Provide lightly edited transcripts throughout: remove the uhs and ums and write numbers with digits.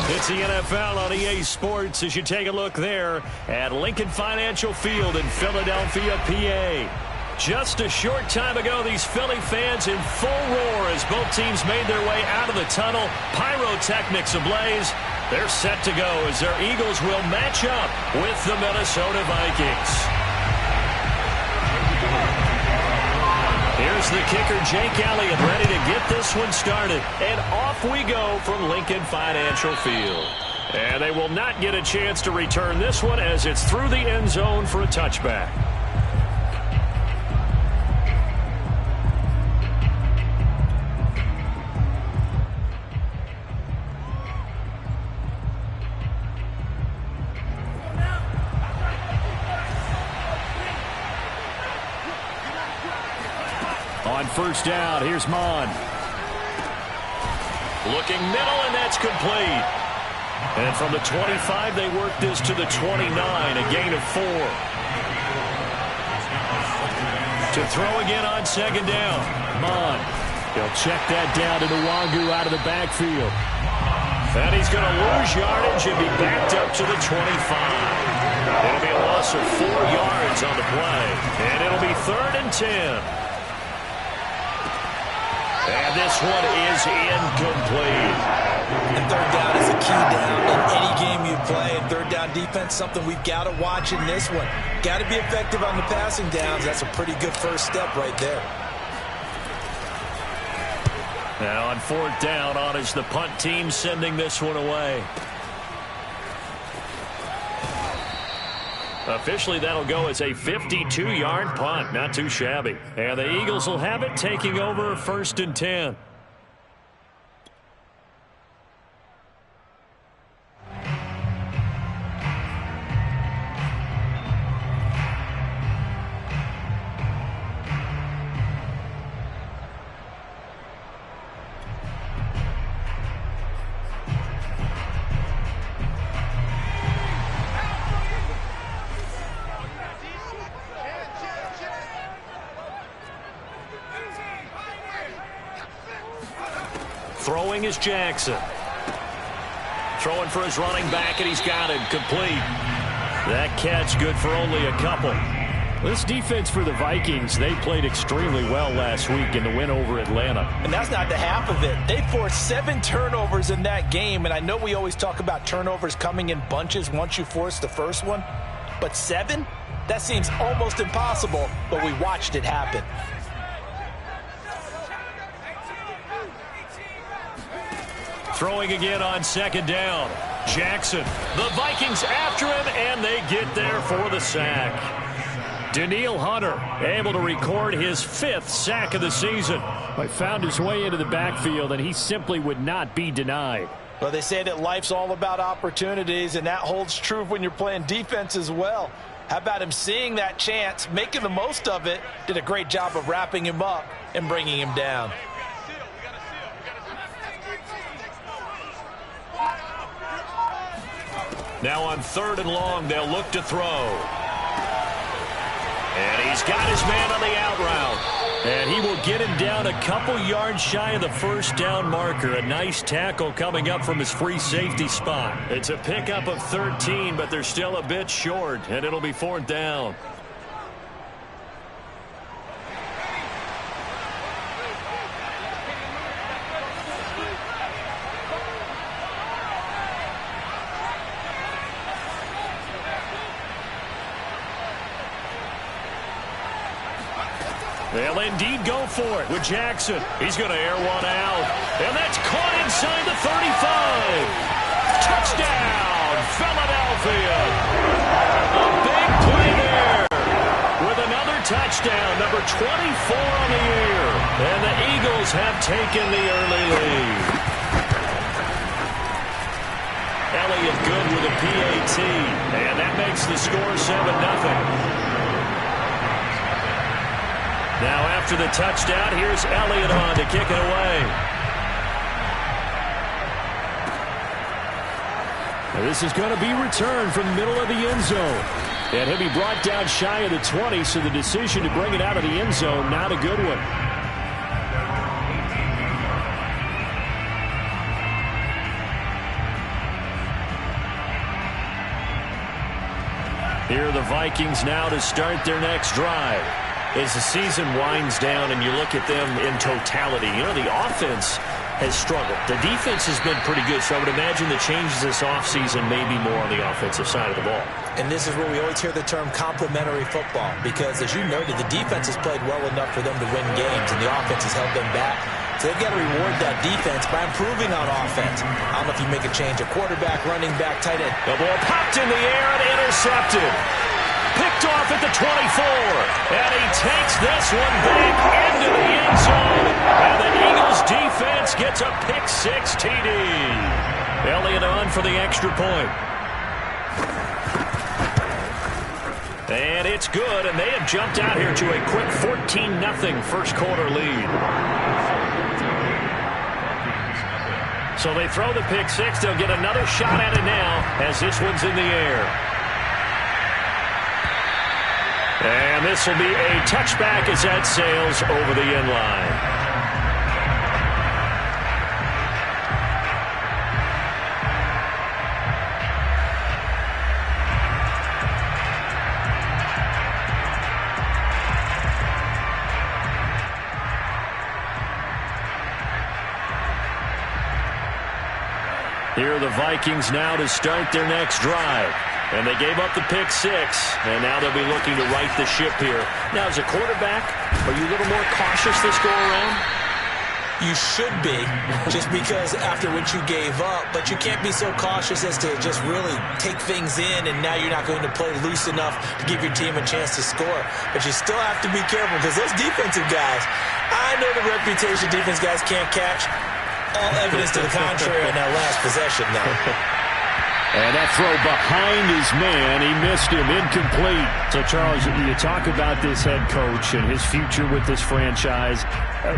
It's the NFL on EA Sports as you take a look there at Lincoln Financial Field in Philadelphia, PA. Just a short time ago, these Philly fans in full roar as both teams made their way out of the tunnel. Pyrotechnics ablaze. They're set to go as their Eagles will match up with the Minnesota Vikings. Here's the kicker, Jake Elliott, ready to get this one started. And off we go from Lincoln Financial Field. And they will not get a chance to return this one as it's through the end zone for a touchback. On first down, here's Mon. Looking middle, and that's complete. And from the 25, they work this to the 29, a gain of 4. To throw again on second down, Mon. He'll check that down to Nwangu out of the backfield. And he's going to lose yardage and be backed up to the 25. It'll be a loss of 4 yards on the play. And it'll be 3rd and 10. And this one is incomplete. And third down is a key down in any game you play. And third down defense, something we've got to watch in this one. Got to be effective on the passing downs. That's a pretty good first step right there. Now on fourth down, on is the punt team sending this one away. Officially, that'll go as a 52-yard punt. Not too shabby. And the Eagles will have it, taking over 1st and 10. Throwing is Jackson. Throwing for his running back, and he's got it complete. That catch good for only a couple. This defense for the Vikings, they played extremely well last week in the win over Atlanta. And that's not the half of it. They forced 7 turnovers in that game, and I know we always talk about turnovers coming in bunches once you force the first one. But 7? That seems almost impossible, but we watched it happen. Throwing again on second down. Jackson. The Vikings after him, and they get there for the sack. Danielle Hunter able to record his 5th sack of the season. But found his way into the backfield, and he simply would not be denied. Well, they say that life's all about opportunities, and that holds true when you're playing defense as well. How about him seeing that chance, making the most of it, did a great job of wrapping him up and bringing him down. Now on 3rd and long, they'll look to throw. And he's got his man on the out route. And he will get him down a couple yards shy of the first down marker. A nice tackle coming up from his free safety spot. It's a pickup of 13, but they're still a bit short, and it'll be 4th down. They'll indeed go for it with Jackson. He's going to air one out. And that's caught inside the 35. Touchdown, Philadelphia. A big play there with another touchdown, number 24 on the year. And the Eagles have taken the early lead. Elliott good with a PAT. And that makes the score 7-0. Now after the touchdown, here's Elliott on to kick it away. This is going to be returned from the middle of the end zone. And he'll be brought down shy of the 20, so the decision to bring it out of the end zone, not a good one. Here are the Vikings now to start their next drive. As the season winds down and you look at them in totality, you know, the offense has struggled. The defense has been pretty good, so I would imagine the changes this offseason may be more on the offensive side of the ball. And this is where we always hear the term complementary football, because as you noted, the defense has played well enough for them to win games, and the offense has held them back. So they've got to reward that defense by improving on offense. I don't know if you make a change, a quarterback, running back, tight end. The ball popped in the air and intercepted. Picked off at the 24. And he takes this one back into the end zone. And the Eagles defense gets a pick-6 TD. Elliott on for the extra point. And it's good, and they have jumped out here to a quick 14-0 first quarter lead. So they throw the pick-6. They'll get another shot at it now as this one's in the air. And this will be a touchback as that sails over the end line. Here are the Vikings now to start their next drive. And they gave up the pick-6, and now they'll be looking to right the ship here. Now, as a quarterback, are you a little more cautious this go-around? You should be, just because after what you gave up, but you can't be so cautious as to just really take things in, and now you're not going to play loose enough to give your team a chance to score. But you still have to be careful, because those defensive guys, I know the reputation defense guys can't catch. All evidence to the contrary in that last possession, though. And that throw behind his man, he missed him, incomplete. So, Charles, you talk about this head coach and his future with this franchise.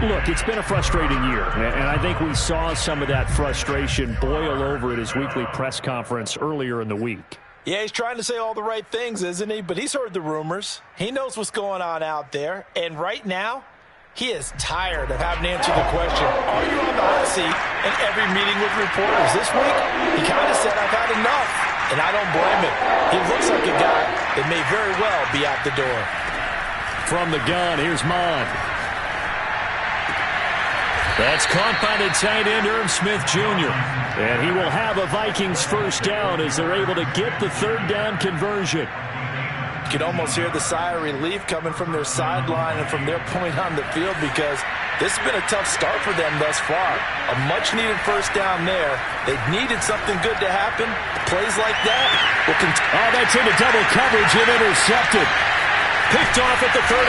Look, it's been a frustrating year, and I think we saw some of that frustration boil over at his weekly press conference earlier in the week. Yeah, he's trying to say all the right things, isn't he? But he's heard the rumors. He knows what's going on out there. And right now, he is tired of having to answer the question, are you on the hot seat? In every meeting with reporters this week, he kind of said, I've had enough. And I don't blame him. He looks like a guy that may very well be out the door. From the gun, here's Mond. That's caught by the tight end, Irv Smith Jr. And he will have a Vikings first down as they're able to get the third down conversion. You can almost hear the sigh of relief coming from their sideline and from their point on the field, because this has been a tough start for them thus far. A much-needed first down there. They needed something good to happen. Plays like that will continue. Oh, that's into double coverage and intercepted. Picked off at the 38,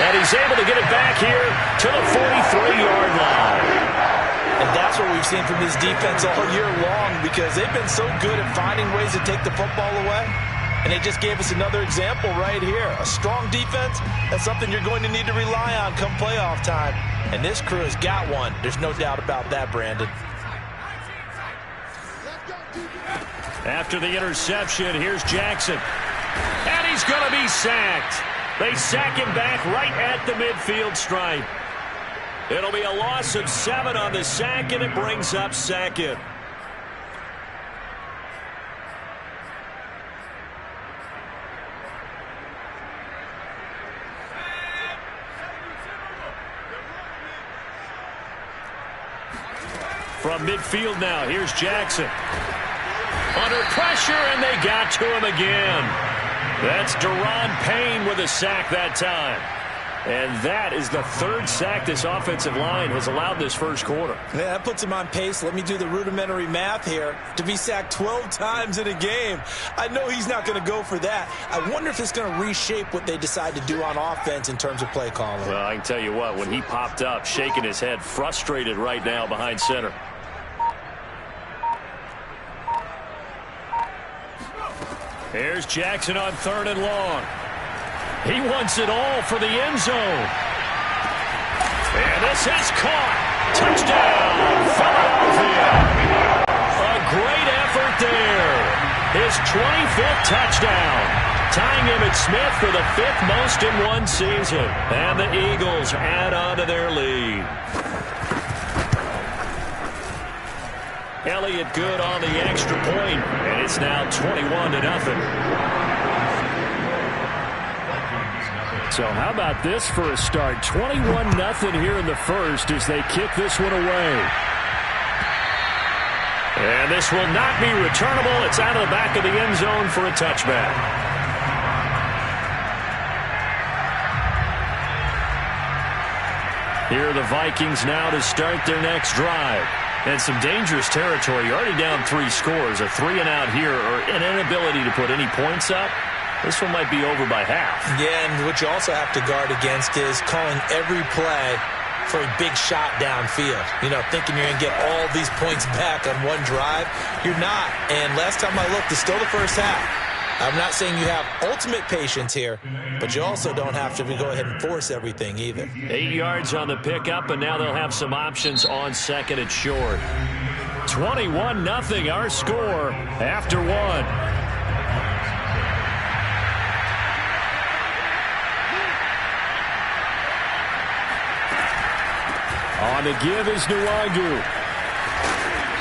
and he's able to get it back here to the 43-yard line. And that's what we've seen from this defense all year long, because they've been so good at finding ways to take the football away. And they just gave us another example right here. A strong defense, that's something you're going to need to rely on come playoff time. And this crew has got one. There's no doubt about that, Brandon. After the interception, here's Jackson. And he's going to be sacked. They sack him back right at the midfield stripe. It'll be a loss of 7 on the sack, and it brings up second. From midfield now, here's Jackson. Under pressure, and they got to him again. That's Deron Payne with a sack that time. And that is the third sack this offensive line has allowed this first quarter. Yeah, that puts him on pace. Let me do the rudimentary math here. To be sacked 12 times in a game, I know he's not going to go for that. I wonder if it's going to reshape what they decide to do on offense in terms of play calling. Well, I can tell you what, when he popped up, shaking his head, frustrated right now behind center. Here's Jackson on 3rd and long. He wants it all for the end zone. And this is caught. Touchdown, Philadelphia. A great effort there. His 25th touchdown. Tying Emmitt Smith for the 5th most in one season. And the Eagles add on to their lead. Elliott good on the extra point, and it's now 21-0. So how about this for a start? 21-0 here in the first as they kick this one away. And this will not be returnable. It's out of the back of the end zone for a touchback. Here are the Vikings now to start their next drive. And some dangerous territory. You're already down 3 scores. A 3-and-out here or an inability to put any points up. This one might be over by half. Yeah, and what you also have to guard against is calling every play for a big shot downfield. You know, thinking you're going to get all these points back on one drive. You're not. And last time I looked, it's still the first half. I'm not saying you have ultimate patience here, but you also don't have to go ahead and force everything either. 8 yards on the pickup, and now they'll have some options on second and short. 21-0 our score after 1. On the give is Nwangu.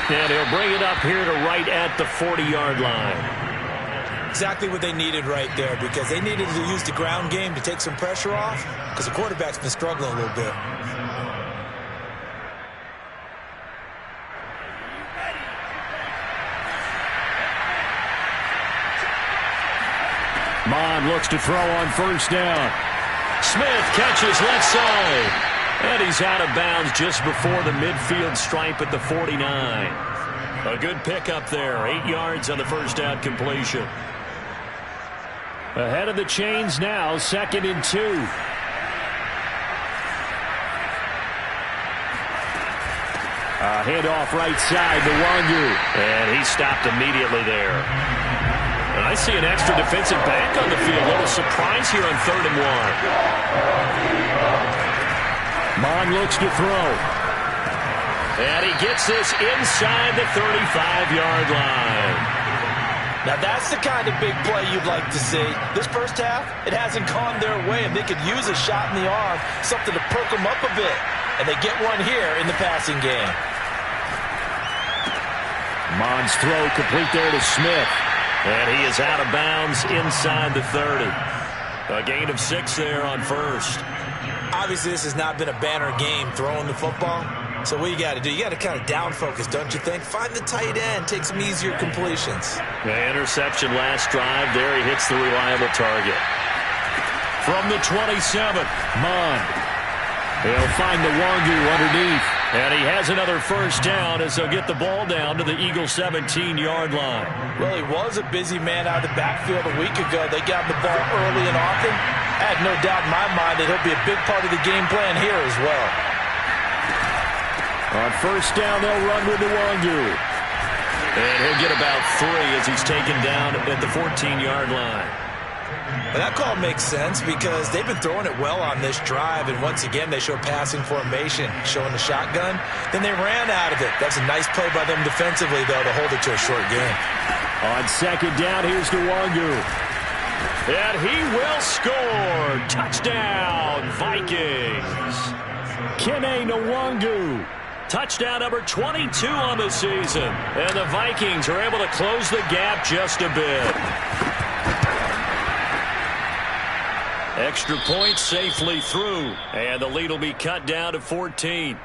And he'll bring it up here to right at the 40-yard line. Exactly what they needed right there, because they needed to use the ground game to take some pressure off, because the quarterback's been struggling a little bit. Mond looks to throw on first down. Smith catches left side. And he's out of bounds just before the midfield stripe at the 49. A good pickup there. 8 yards on the first down completion. Ahead of the chains now, 2nd and 2. A handoff right side to Nwangu. And he stopped immediately there. And I see an extra defensive back on the field. A little surprise here on 3rd and 1. Mond looks to throw. And he gets this inside the 35-yard line. Now that's the kind of big play you'd like to see. This first half, it hasn't gone their way, and they could use a shot in the arm, something to perk them up a bit. And they get one here in the passing game. Mond's throw complete there to Smith. And he is out of bounds inside the 30. A gain of 6 there on first. Obviously, this has not been a banner game throwing the football. So what you got to do, you got to kind of down focus, don't you think? Find the tight end, take some easier completions. The interception last drive. There he hits the reliable target. From the 27, Mond. He'll find the Nwangu underneath. And he has another first down as they'll get the ball down to the Eagles' 17-yard line. Well, he was a busy man out of the backfield a week ago. They got the ball early and often. I had no doubt in my mind that he'll be a big part of the game plan here as well. On first down, they'll run with Nwangu. And he'll get about 3 as he's taken down at the 14-yard line. And that call makes sense because they've been throwing it well on this drive, and once again they show passing formation, showing the shotgun. Then they ran out of it. That's a nice play by them defensively, though, to hold it to a short game. On second down, here's Nwangu. And he will score. Touchdown, Vikings. Kene Nwangu. Touchdown number 22 on the season. And the Vikings are able to close the gap just a bit. Extra point safely through. And the lead will be cut down to 14.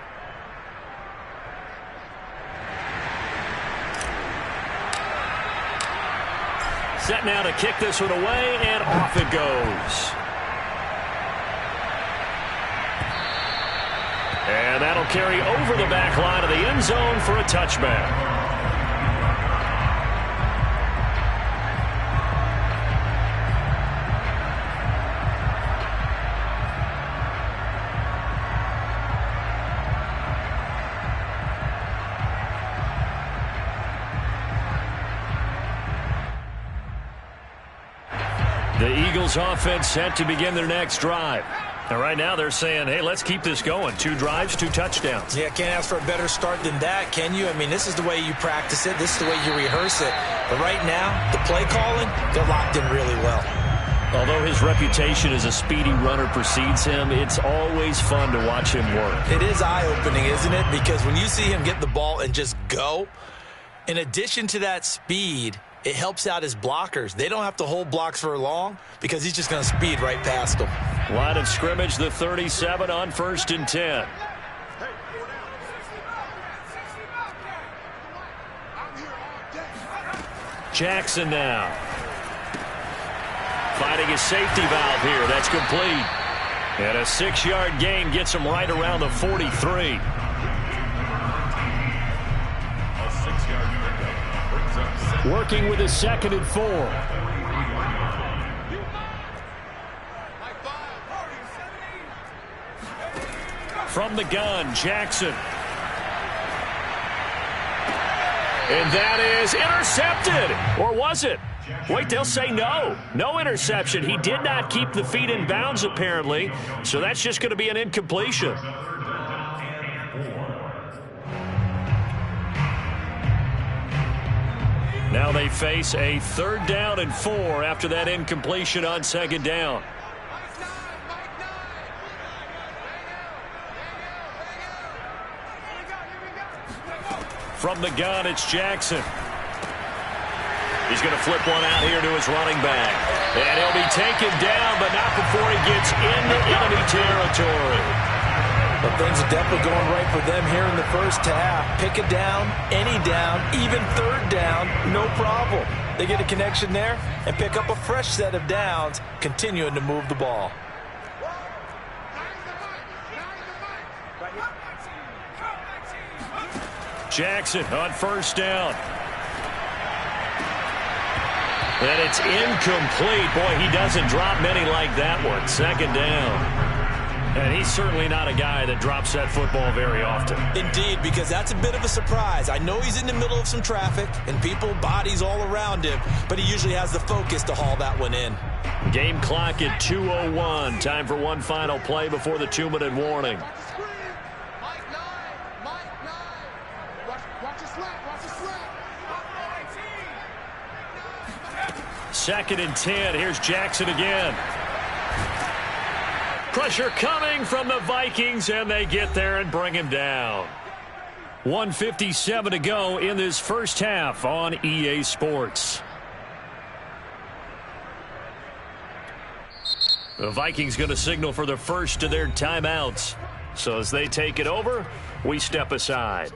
Set now to kick this one away, and off it goes. And that'll carry over the back line of the end zone for a touchback. The Eagles offense set to begin their next drive. And right now they're saying, hey, let's keep this going. 2 drives, 2 touchdowns. Yeah, can't ask for a better start than that, can you? I mean, this is the way you practice it. This is the way you rehearse it. But right now, the play calling, they're locked in really well. Although his reputation as a speedy runner precedes him, it's always fun to watch him work. It is eye-opening, isn't it? Because when you see him get the ball and just go, in addition to that speed, it helps out his blockers. They don't have to hold blocks for long because he's just going to speed right past them. Line of scrimmage, the 37 on 1st and 10. Jackson now. Finding a safety valve here. That's complete. And a 6-yard gain gets him right around the 43. Working with a 2nd and 4. From the gun, Jackson. And that is intercepted. Or was it? Wait, they'll say no. No interception. He did not keep the feet in bounds, apparently. So that's just going to be an incompletion. Now they face a 3rd down and 4 after that incompletion on 2nd down. From the gun, it's Jackson. He's going to flip one out here to his running back. And he'll be taken down, but not before he gets into enemy territory. But things are definitely going right for them here in the first half. Pick a down, any down, even 3rd down, no problem. They get a connection there and pick up a fresh set of downs, continuing to move the ball. Jackson on 1st down. And it's incomplete. Boy, he doesn't drop many like that one. 2nd down. And he's certainly not a guy that drops that football very often. Indeed, because that's a bit of a surprise. I know he's in the middle of some traffic and people, bodies all around him, but he usually has the focus to haul that one in. Game clock at 2:01. Time for one final play before the 2-minute warning. 2nd and 10. Here's Jackson again. Pressure coming from the Vikings, and they get there and bring him down. 1:57 to go in this first half on EA Sports. The Vikings going to signal for the first of their timeouts. So as they take it over, we step aside.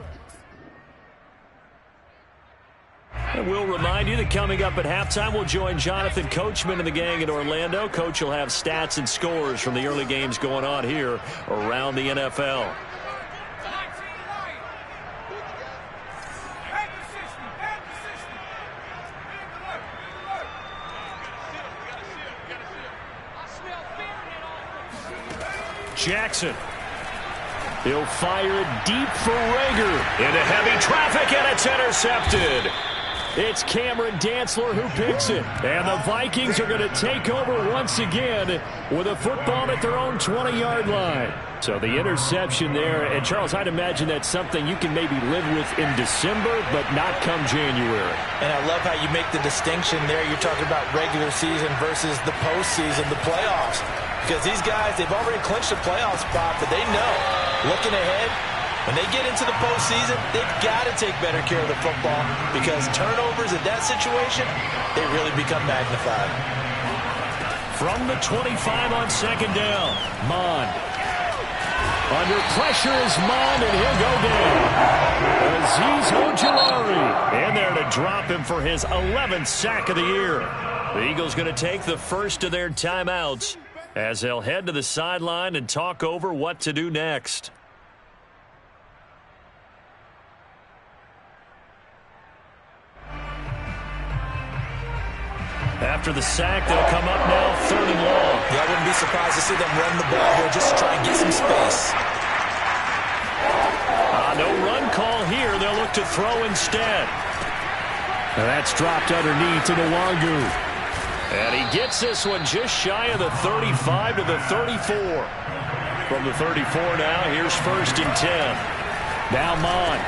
And we'll remind you that coming up at halftime, we'll join Jonathan Coachman and the gang in Orlando. Coach will have stats and scores from the early games going on here around the NFL. Jackson. He'll fire it deep for Rager. Into heavy traffic, and it's intercepted. It's Cameron Dantzler who picks it. And the Vikings are going to take over once again with a football at their own 20-yard line. So the interception there. And, Charles, I'd imagine that's something you can maybe live with in December, but not come January. And I love how you make the distinction there. You're talking about regular season versus the postseason, the playoffs. Because these guys, they've already clinched a playoff spot, but they know, looking ahead, when they get into the postseason, they've got to take better care of the football because turnovers in that situation, they really become magnified. From the 25 on 2nd down, Mond. Under pressure is Mond, and he'll go down. Azeez Ojulari in there to drop him for his 11th sack of the year. The Eagles going to take the first of their timeouts as they'll head to the sideline and talk over what to do next. After the sack, they'll come up now 3rd and long. Yeah, I wouldn't be surprised to see them run the ball here just to try and get some space. No run call here. They'll look to throw instead. And that's dropped underneath to Nwangu. And he gets this one just shy of the 35 to the 34. From the 34 now, here's 1st and 10. Now Mond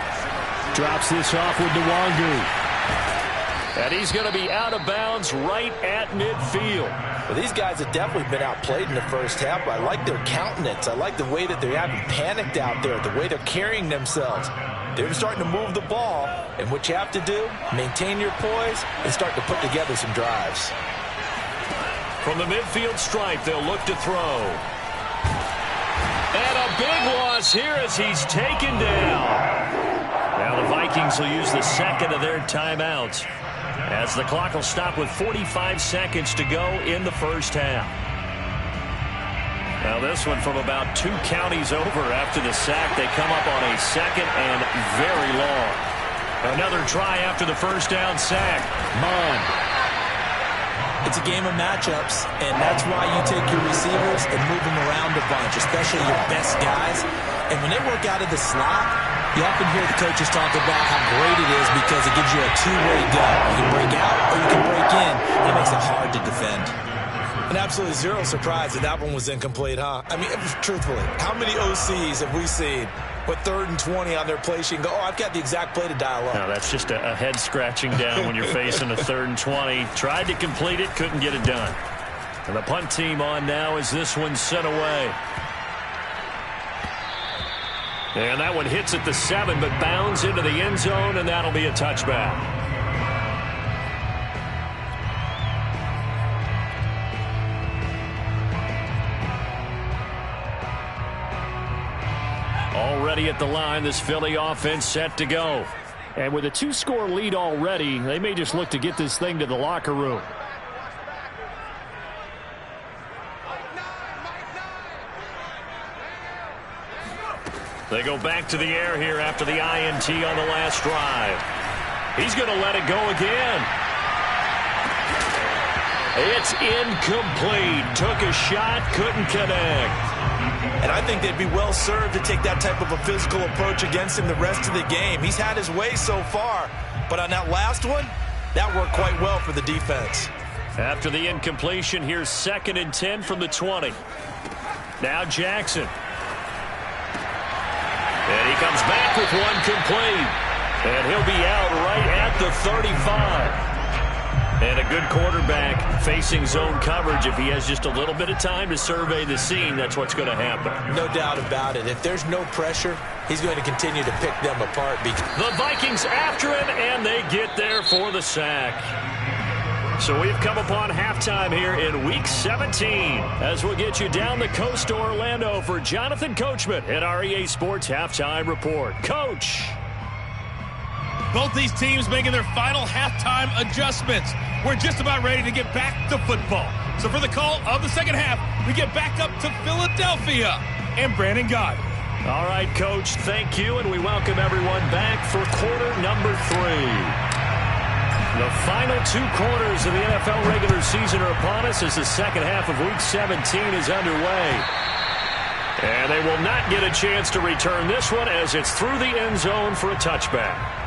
drops this off with Nwangu. And he's going to be out of bounds right at midfield. Well, these guys have definitely been outplayed in the first half, but I like their countenance. I like the way that they haven't panicked out there, the way they're carrying themselves. They're starting to move the ball, and what you have to do, maintain your poise and start to put together some drives. From the midfield stripe, they'll look to throw. And a big loss here as he's taken down. Now the Vikings will use the second of their timeouts, as the clock will stop with 45 seconds to go in the first half. Now this one from about 2 counties over after the sack. They come up on a second and very long. Another try after the first down sack. It's a game of matchups, and that's why you take your receivers and move them around a bunch, especially your best guys. And when they work out of the slot, you often hear the coaches talk about how great it is because it gives you a two-way go. You can break out or you can break in. That makes it hard to defend. And absolutely zero surprise that one was incomplete, huh? I mean, truthfully, how many OCs have we seen with 3rd and 20 on their play sheet and go, oh, I've got the exact play to dial up? No, that's just a head scratching down when you're facing a 3rd and 20. Tried to complete it, couldn't get it done. And the punt team on now as this one's sent away. And that one hits at the 7, but bounds into the end zone, and that'll be a touchback. Already at the line, this Philly offense set to go. And with a 2-score lead already, they may just look to get this thing to the locker room. They go back to the air here after the INT on the last drive. He's going to let it go again. It's incomplete. Took a shot, couldn't connect. And I think they'd be well served to take that type of a physical approach against him the rest of the game. He's had his way so far, but on that last one, that worked quite well for the defense. After the incompletion, here's 2nd and 10 from the 20. Now Jackson. And he comes back with one complete. And he'll be out right at the 35. And a good quarterback facing zone coverage. If he has just a little bit of time to survey the scene, that's what's going to happen. No doubt about it. If there's no pressure, he's going to continue to pick them apart. The Vikings after him, and they get there for the sack. So we've come upon halftime here in Week 17 as we'll get you down the coast to Orlando for Jonathan Coachman at REA Sports Halftime Report. Coach. Both these teams making their final halftime adjustments. We're just about ready to get back to football. So for the call of the second half, we get back up to Philadelphia and Brandon Gott. All right, Coach, thank you, and we welcome everyone back for quarter number 3. The final 2 quarters of the NFL regular season are upon us as the second half of Week 17 is underway. And they will not get a chance to return this one as it's through the end zone for a touchback.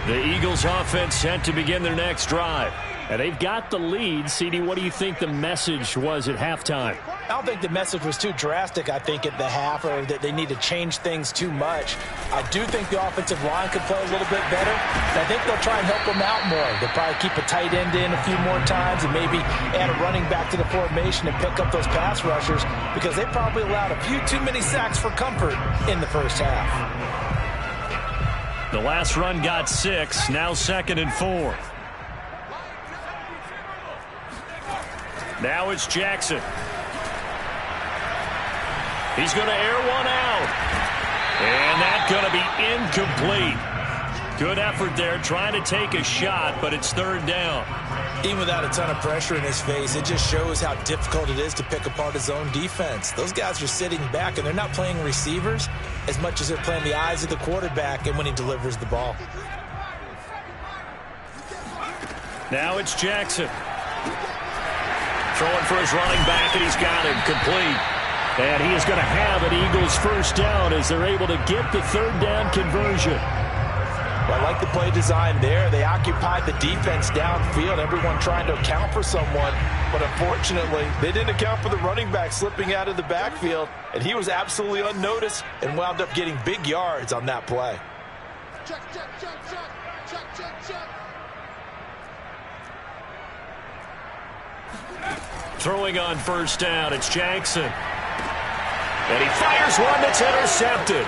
The Eagles offense set to begin their next drive. And they've got the lead. CD, what do you think the message was at halftime? I don't think the message was too drastic, I think, at the half, or that they need to change things too much. I do think the offensive line could play a little bit better. And I think they'll try and help them out more. They'll probably keep a tight end in a few more times and maybe add a running back to the formation and pick up those pass rushers because they probably allowed a few too many sacks for comfort in the first half. The last run got 6, now 2nd and 4. Now it's Jackson. He's going to air one out. And that's going to be incomplete. Good effort there trying to take a shot, but it's 3rd down. Even without a ton of pressure in his face, it just shows how difficult it is to pick apart his own defense. Those guys are sitting back, and they're not playing receivers as much as they're playing the eyes of the quarterback and when he delivers the ball. Now it's Jackson. Throwing for his running back, and he's got him complete. And he is going to have an Eagles first down as they're able to get the 3rd down conversion. Well, I like the play design there. They occupied the defense downfield, everyone trying to account for someone. But unfortunately, they didn't account for the running back slipping out of the backfield. And he was absolutely unnoticed and wound up getting big yards on that play. Check, check, check, check, check, check, check. Throwing on first down, it's Jackson. And he fires one that's intercepted.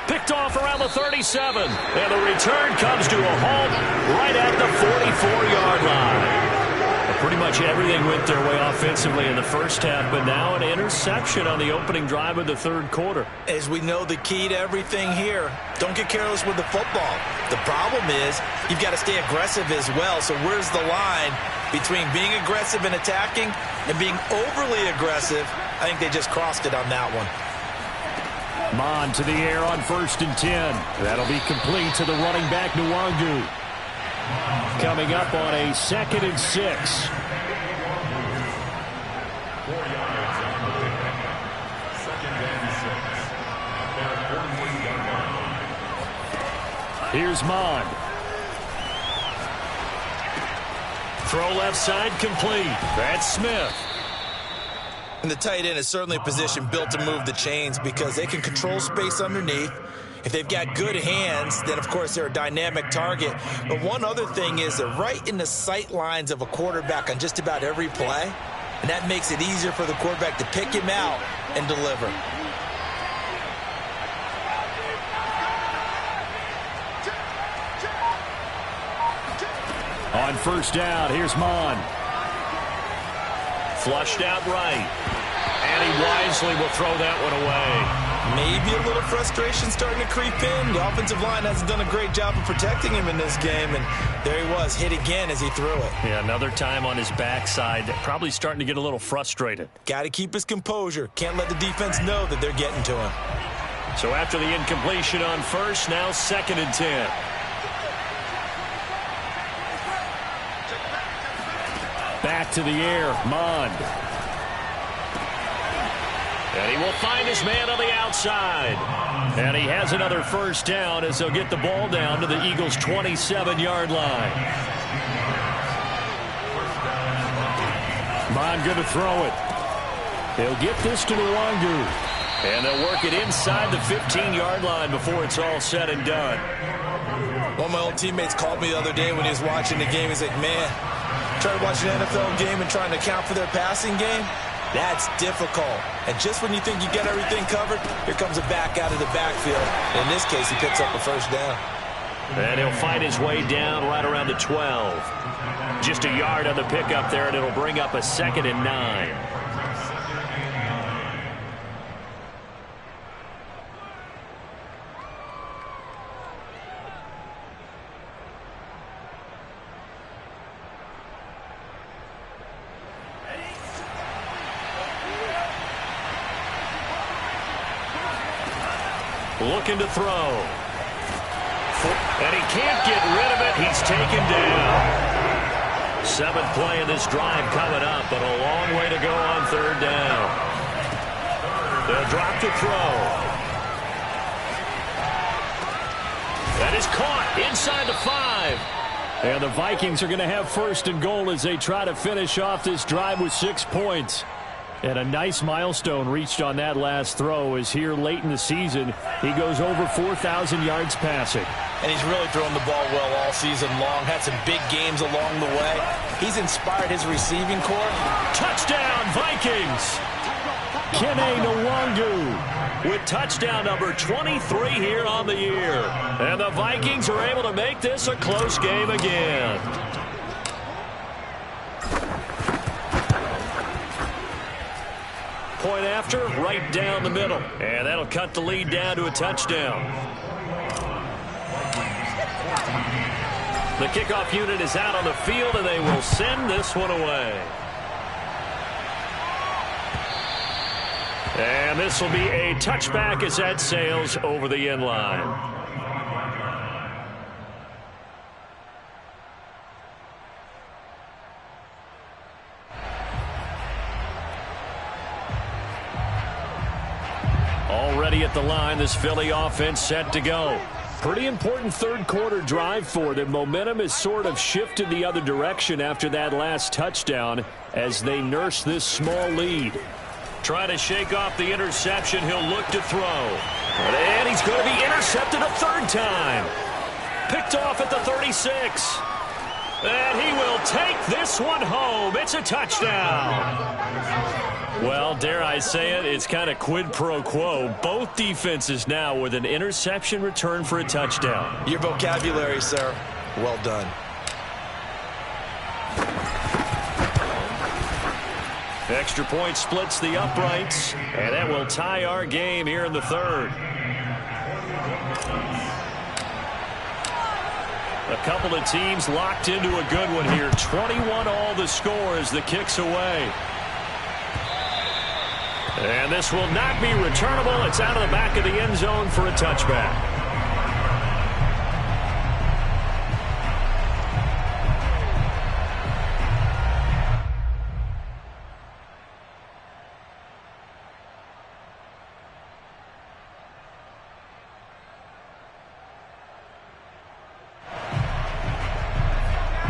Picked off around the 37. And the return comes to a halt right at the 44-yard line. Pretty much everything went their way offensively in the first half, but now an interception on the opening drive of the third quarter. As we know, the key to everything here, don't get careless with the football. The problem is you've got to stay aggressive as well. So where's the line between being aggressive and attacking and being overly aggressive? I think they just crossed it on that one. Mon to the air on 1st and 10. That'll be complete to the running back, Nwangu. Coming up on a 2nd and 6. Here's Mon. Throw left side complete. That's Smith. And the tight end is certainly a position built to move the chains because they can control space underneath. If they've got good hands, then, of course, they're a dynamic target. But one other thing is they're right in the sight lines of a quarterback on just about every play. And that makes it easier for the quarterback to pick him out and deliver. On first down, here's Mon. Flushed out right. And he wisely will throw that one away. Maybe a little frustration starting to creep in. The offensive line hasn't done a great job of protecting him in this game, and there he was, hit again as he threw it. Yeah, another time on his backside, probably starting to get a little frustrated. Got to keep his composure. Can't let the defense know that they're getting to him. So after the incompletion on first, now 2nd and 10. Back to the air, Mon. And he will find his man on the outside. And he has another first down as they'll get the ball down to the Eagles' 27-yard line. Mon going to throw it. They'll get this to Nwangu. And they'll work it inside the 15-yard line before it's all said and done. One of my old teammates called me the other day when he was watching the game. He's like, man, trying to watch an NFL game and trying to account for their passing game? That's difficult. And just when you think you get everything covered, here comes a back out of the backfield. In this case, he picks up a first down. And he'll find his way down right around the 12. Just a yard on the pickup there, and it'll bring up a 2nd and 9. Looking to throw. And he can't get rid of it. He's taken down. 7th play of this drive coming up, but a long way to go on 3rd down. They'll drop to throw. That is caught inside the 5. And the Vikings are going to have 1st and goal as they try to finish off this drive with 6 points. And a nice milestone reached on that last throw is here late in the season. He goes over 4,000 yards passing. And he's really thrown the ball well all season long. Had some big games along the way. He's inspired his receiving corps. Touchdown, Vikings! Kene Nwangu with touchdown number 23 here on the year. And the Vikings are able to make this a close game again. Point after, right down the middle. And that'll cut the lead down to a touchdown. The kickoff unit is out on the field, and they will send this one away. And this will be a touchback as that sails over the end line. Already at the line, this Philly offense set to go. Pretty important third quarter drive for them. Momentum has sort of shifted the other direction after that last touchdown as they nurse this small lead. Trying to shake off the interception. He'll look to throw. And he's going to be intercepted a 3rd time. Picked off at the 36. And he will take this one home. It's a touchdown. Well, dare I say it, it's kind of quid pro quo. Both defenses now with an interception return for a touchdown. Your vocabulary, sir. Well done. Extra point splits the uprights, and that will tie our game here in the third. A couple of teams locked into a good one here. 21 all the score as the kick's away. And this will not be returnable. It's out of the back of the end zone for a touchback.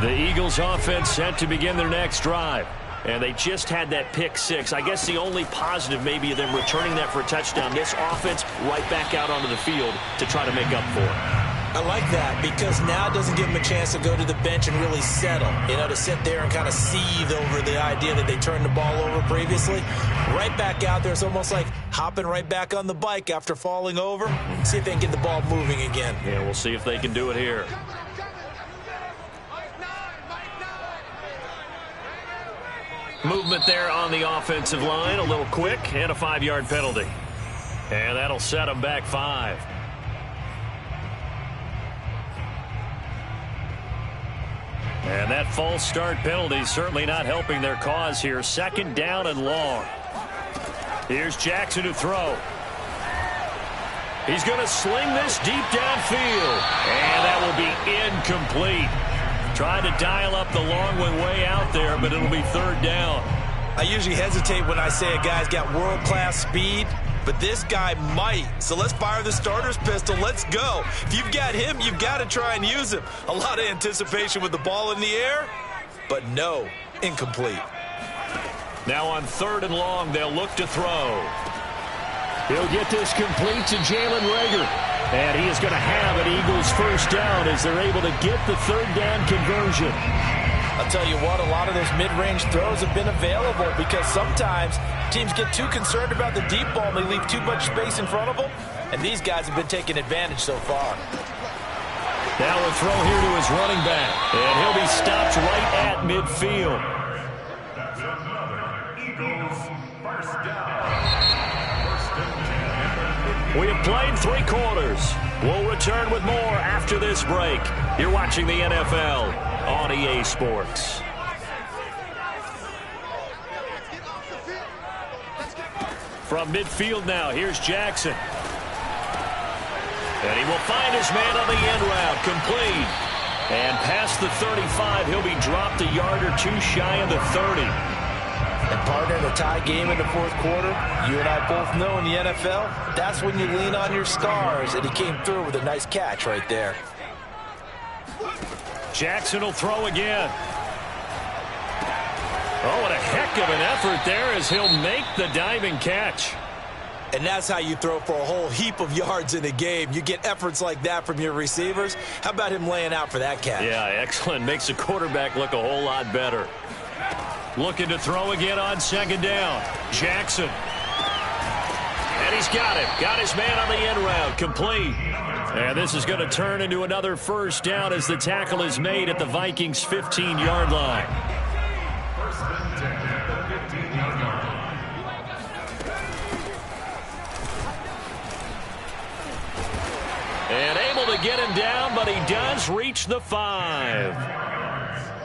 The Eagles offense set to begin their next drive. And they just had that pick six. I guess the only positive maybe of them returning that for a touchdown. This offense right back out onto the field to try to make up for it. I like that because now it doesn't give them a chance to go to the bench and really settle. You know, to sit there and kind of seethe over the idea that they turned the ball over previously. Right back out there. It's almost like hopping right back on the bike after falling over. See if they can get the ball moving again. Yeah, we'll see if they can do it here. Movement there on the offensive line, a little quick, and a 5-yard penalty. And that'll set them back 5. And that false start penalty certainly not helping their cause here. 2nd down and long. Here's Jackson to throw. He's going to sling this deep downfield. And that will be incomplete. Trying to dial up the long one way out there, but it'll be 3rd down. I usually hesitate when I say a guy's got world-class speed, but this guy might. So let's fire the starter's pistol. Let's go. If you've got him, you've got to try and use him. A lot of anticipation with the ball in the air, but no, incomplete. Now on 3rd and long, they'll look to throw. He'll get this complete to Jalen Reagor. And he is going to have an Eagles first down as they're able to get the 3rd down conversion. I'll tell you what, a lot of those mid-range throws have been available because sometimes teams get too concerned about the deep ball and they leave too much space in front of them. And these guys have been taking advantage so far. Now a throw here to his running back. And he'll be stopped right at midfield. Eagles first down. We have played 3 quarters. We'll return with more after this break. You're watching the NFL on EA Sports. From midfield now, here's Jackson. And he will find his man on the end route, complete. And past the 35, he'll be dropped a yard or 2 shy of the 30. And partner, in a tie game in the 4th quarter, you and I both know in the NFL, that's when you lean on your stars. And he came through with a nice catch right there. Jackson will throw again. Oh, what a heck of an effort there as he'll make the diving catch. And that's how you throw for a whole heap of yards in a game. You get efforts like that from your receivers. How about him laying out for that catch? Yeah, excellent. Makes the quarterback look a whole lot better. Looking to throw again on 2nd down. Jackson. And he's got it. Got his man on the end route. Complete. And this is going to turn into another first down as the tackle is made at the Vikings' 15-yard line. And able to get him down, but he does reach the 5.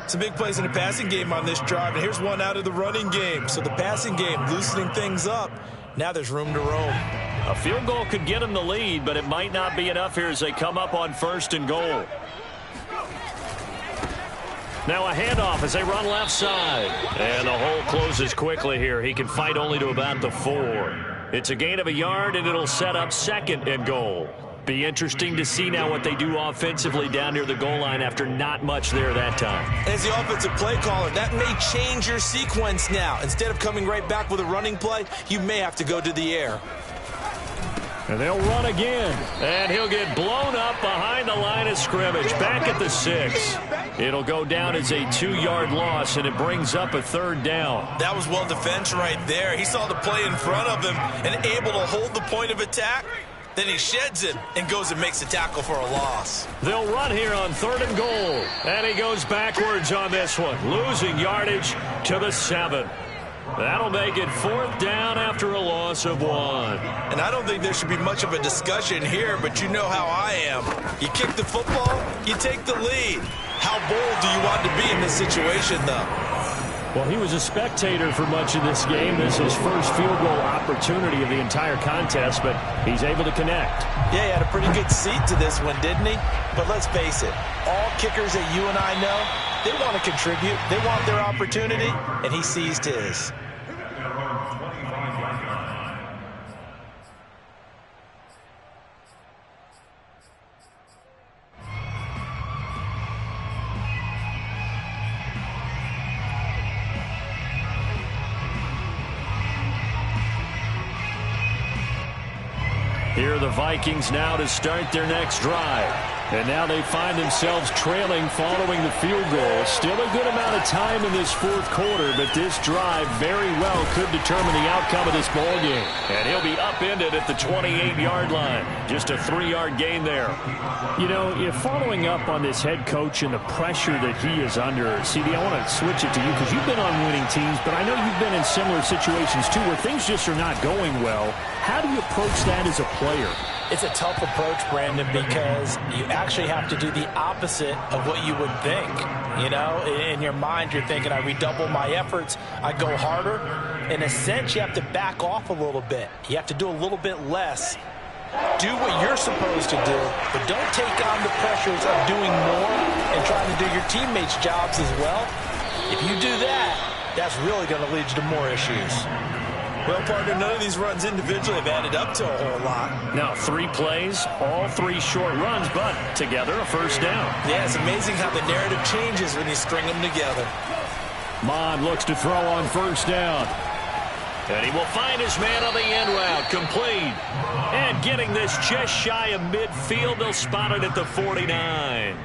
Some big plays in the passing game on this drive, and here's one out of the running game. So the passing game loosening things up. Now there's room to roam. A field goal could get him the lead, but it might not be enough here as they come up on 1st and goal. Now a handoff as they run left side. And the hole closes quickly here. He can fight only to about the 4. It's a gain of a yard, and it'll set up 2nd and goal. Be interesting to see now what they do offensively down near the goal line after not much there that time. As the offensive play caller, that may change your sequence now. Instead of coming right back with a running play, you may have to go to the air. And they'll run again. And he'll get blown up behind the line of scrimmage. Back at the 6. It'll go down as a 2-yard loss, and it brings up a 3rd down. That was well defense right there. He saw the play in front of him and able to hold the point of attack. Then he sheds him and goes and makes a tackle for a loss. They'll run here on 3rd and goal. And he goes backwards on this one, losing yardage to the 7. That'll make it 4th down after a loss of 1. And I don't think there should be much of a discussion here, but you know how I am. You kick the football, you take the lead. How bold do you want to be in this situation, though? Well, he was a spectator for much of this game. This is his first field goal opportunity of the entire contest, but he's able to connect. Yeah, he had a pretty good seat to this one, didn't he? But let's face it, all kickers that you and I know, they want to contribute. They want their opportunity, and he seized his. Here are the Vikings now to start their next drive. And now they find themselves trailing following the field goal. Still a good amount of time in this 4th quarter, but this drive very well could determine the outcome of this ball game. And he'll be upended at the 28-yard line. Just a 3-yard gain there. You know, if following up on this head coach and the pressure that he is under, CD, I want to switch it to you because you've been on winning teams, but I know you've been in similar situations too where things just are not going well. How do you approach that as a player? It's a tough approach, Brandon, because you actually have to do the opposite of what you would think. You know, in your mind, you're thinking, I redouble my efforts, I go harder. In a sense, you have to back off a little bit. You have to do a little bit less. Do what you're supposed to do, but don't take on the pressures of doing more and trying to do your teammates' jobs as well. If you do that, that's really going to lead you to more issues. Well, partner, none of these runs individually have added up to a whole lot. Now 3 plays, all 3 short runs, but together a 1st down. Yeah, it's amazing how the narrative changes when you string them together. Mond looks to throw on 1st down. And he will find his man on the end route, complete. And getting this just shy of midfield, they'll spot it at the 49.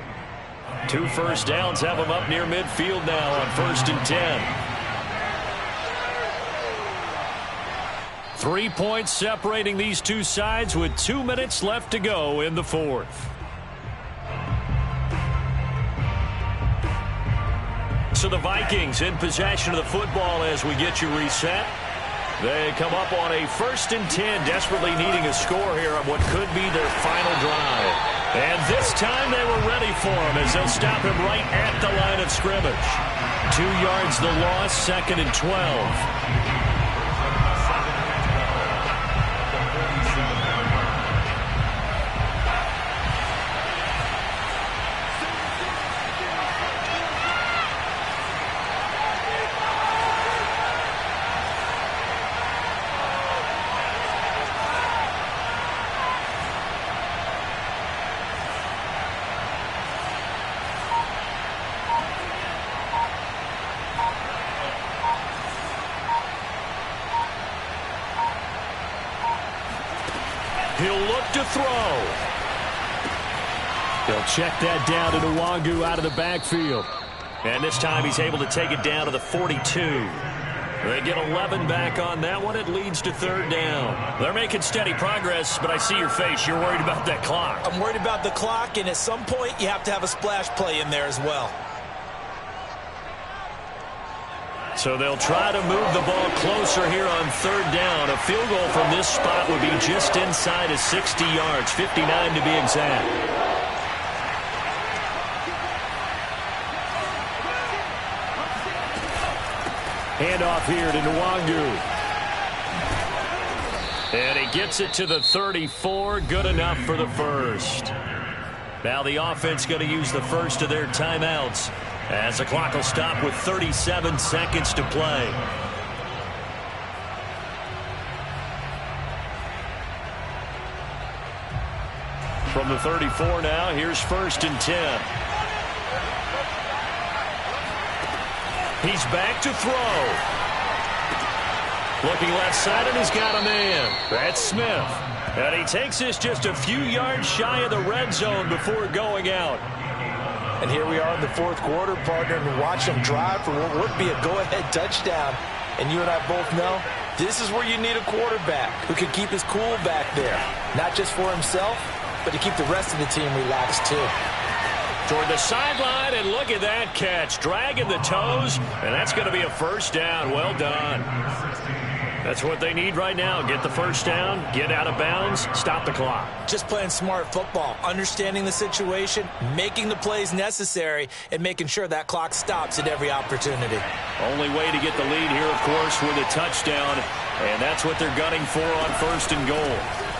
2 1st downs have him up near midfield now on 1st and 10. 3 points separating these two sides with 2 minutes left to go in the 4th. So the Vikings in possession of the football as we get you reset. They come up on a 1st and 10, desperately needing a score here on what could be their final drive. And this time they were ready for him as they'll stop him right at the line of scrimmage. 2 yards the loss, 2nd and 12. He'll look to throw. They'll check that down to Nwangu out of the backfield. And this time he's able to take it down to the 42. They get 11 back on that one. It leads to 3rd down. They're making steady progress, but I see your face. You're worried about that clock. I'm worried about the clock, and at some point you have to have a splash play in there as well. So they'll try to move the ball closer here on 3rd down. A field goal from this spot would be just inside of 60 yards, 59 to be exact. Handoff here to Nwangu. And he gets it to the 34. Good enough for the 1st. Now the offense going to use the first of their timeouts as the clock will stop with 37 seconds to play. From the 34 now, here's 1st and 10. He's back to throw. Looking left side, and he's got a man. That's Smith. And he takes this just a few yards shy of the red zone before going out. And here we are in the fourth quarter, partner, and watch them drive for what would be a go-ahead touchdown. And you and I both know this is where you need a quarterback who can keep his cool back there, not just for himself, but to keep the rest of the team relaxed too. Toward the sideline, and look at that catch. Dragging the toes, and that's going to be a first down. Well done. That's what they need right now. Get the first down, get out of bounds, stop the clock. Just playing smart football, understanding the situation, making the plays necessary, and making sure that clock stops at every opportunity. Only way to get the lead here, of course, with a touchdown, and that's what they're gunning for on first and goal.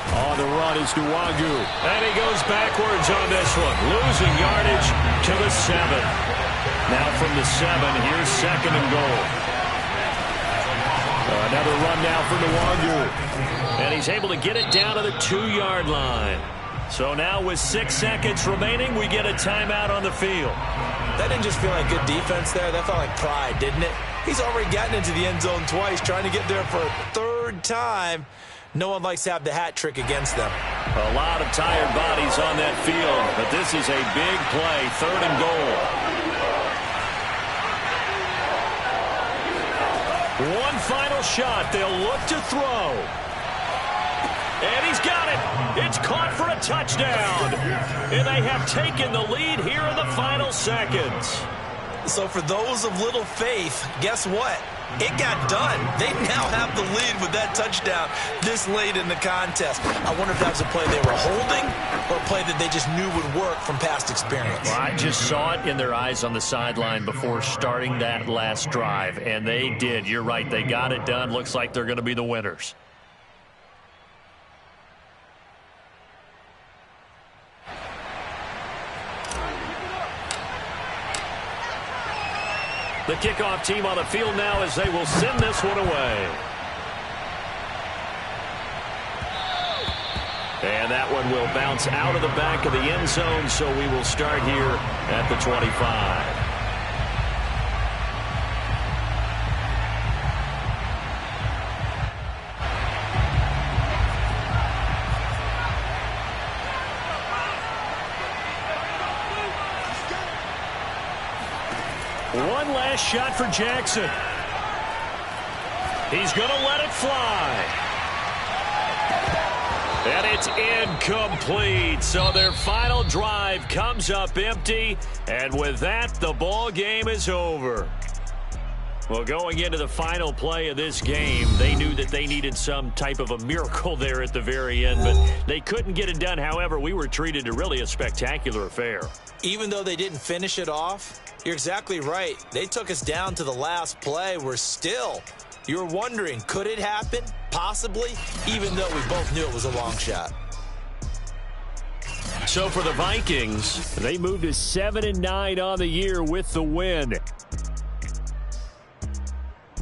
On the run is Nwangu. And he goes backwards on this one, losing yardage to the 7. Now from the 7, here's second and goal. Another run now for Nwangu. And he's able to get it down to the 2-yard line. So now with 6 seconds remaining, we get a timeout on the field. That didn't just feel like good defense there. That felt like pride, didn't it? He's already gotten into the end zone twice, trying to get there for a third time. No one likes to have the hat trick against them. A lot of tired bodies on that field, but this is a big play, third and goal. One final shot. They'll look to throw. And he's got it. It's caught for a touchdown. And they have taken the lead here in the final seconds. So for those of little faith, guess what? It got done. They now have the lead with that touchdown this late in the contest. I wonder if that was a play they were holding or a play that they just knew would work from past experience. Well, I just saw it in their eyes on the sideline before starting that last drive, and they did. You're right. They got it done. Looks like they're going to be the winners. The kickoff team on the field now as they will send this one away. And that one will bounce out of the back of the end zone, so we will start here at the 25. One last shot for Jackson. He's going to let it fly. And it's incomplete. So their final drive comes up empty. And with that, the ball game is over. Well, going into the final play of this game, they knew that they needed some type of a miracle there at the very end, but they couldn't get it done. However, we were treated to really a spectacular affair. Even though they didn't finish it off, you're exactly right. They took us down to the last play. You're wondering, could it happen? Possibly, even though we both knew it was a long shot. So for the Vikings, they moved to 7-9 on the year with the win.